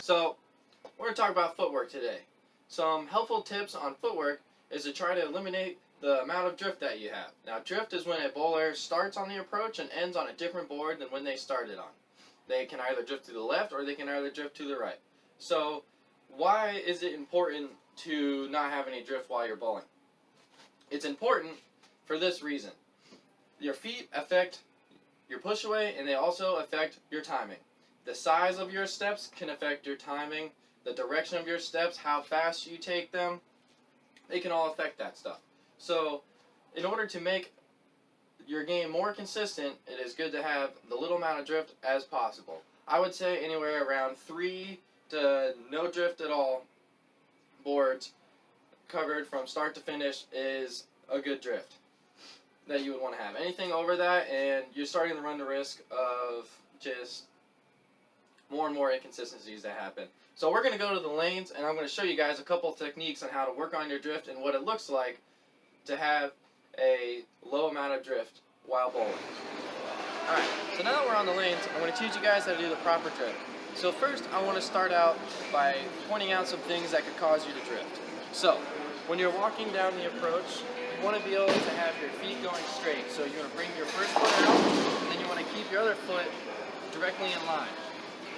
So, we're going to talk about footwork today. Some helpful tips on footwork is to try to eliminate the amount of drift that you have. Now, drift is when a bowler starts on the approach and ends on a different board than when they started on. They can either drift to the left or they can either drift to the right. So, why is it important to not have any drift while you're bowling? It's important for this reason. Your feet affect your push away and they also affect your timing. The size of your steps can affect your timing, the direction of your steps, how fast you take them, they can all affect that stuff. So, in order to make your game more consistent, it is good to have the little amount of drift as possible. I would say anywhere around 3 to no drift at all boards covered from start to finish is a good drift that you would want to have. Anything over that and you're starting to run the risk of just more and more inconsistencies that happen. So we're going to go to the lanes and I'm going to show you guys a couple techniques on how to work on your drift and what it looks like to have a low amount of drift while bowling. Alright, so now that we're on the lanes, I'm going to teach you guys how to do the proper drift. So first I want to start out by pointing out some things that could cause you to drift. So, when you're walking down the approach, you want to be able to have your feet going straight. So you want to bring your first foot out, and then you want to keep your other foot directly in line.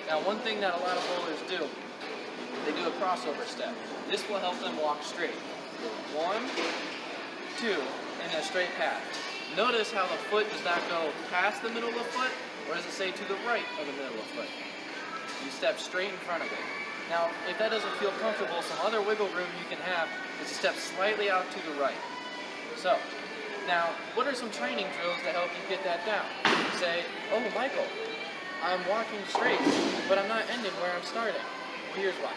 Now one thing that a lot of bowlers do, they do a crossover step. This will help them walk straight. 1, 2, in a straight path. Notice how the foot does not go past the middle of the foot, or does it say to the right of the middle of the foot? You step straight in front of it. Now, if that doesn't feel comfortable, some other wiggle room you can have is to step slightly out to the right. So, now, what are some training drills to help you get that down? You say, oh, Michael, I'm walking straight, but I'm not ending where I'm starting. Well, here's why.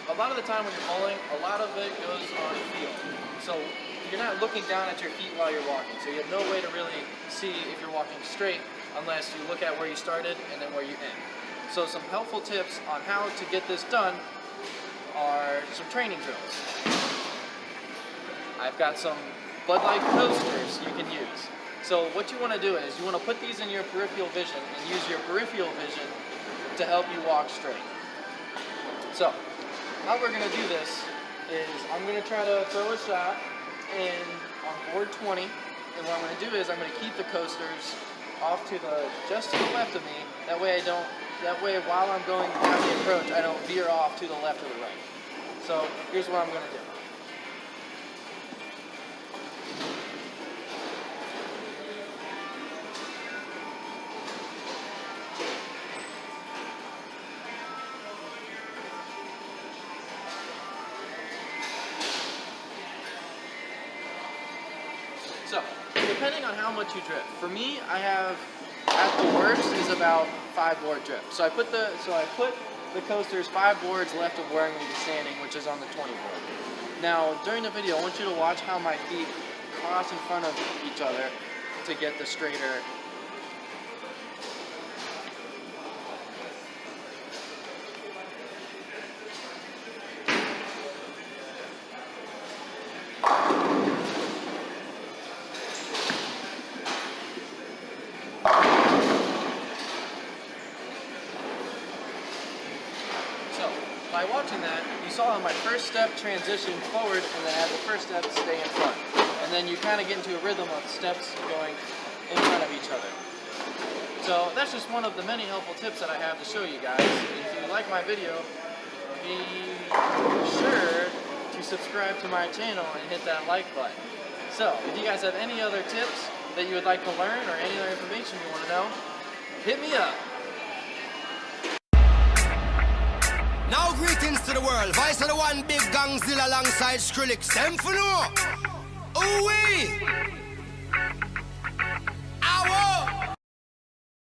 A lot of the time when you're bowling, a lot of it goes on feel. So, you're not looking down at your feet while you're walking, so you have no way to really see if you're walking straight unless you look at where you started and then where you end. So some helpful tips on how to get this done are some training drills. I've got some Bud Light coasters you can use. So what you want to do is you want to put these in your peripheral vision and use your peripheral vision to help you walk straight. So how we're going to do this is I'm going to try to throw a shot on board 20, and what I'm going to do is I'm going to keep the coasters off to just to the left of me. That way while I'm going down the approach, I don't veer off to the left or the right. So here's what I'm going to do. So, depending on how much you drift, for me, I have, at the worst, is about 5 board drift. So I put the coasters 5 boards left of where I'm going to be standing, which is on the 20 board. Now, during the video, I want you to watch how my feet cross in front of each other to get the straighter. By watching that, you saw how my first step transitioned forward and then I had the first step stay in front. And then you kind of get into a rhythm of steps going in front of each other. So that's just one of the many helpful tips that I have to show you guys. If you like my video, be sure to subscribe to my channel and hit that like button. So, if you guys have any other tips that you would like to learn or any other information you want to know, hit me up. Now greetings to the world. Vice of the one big gangzilla alongside Skrillex. Them for no. Ooh-wee.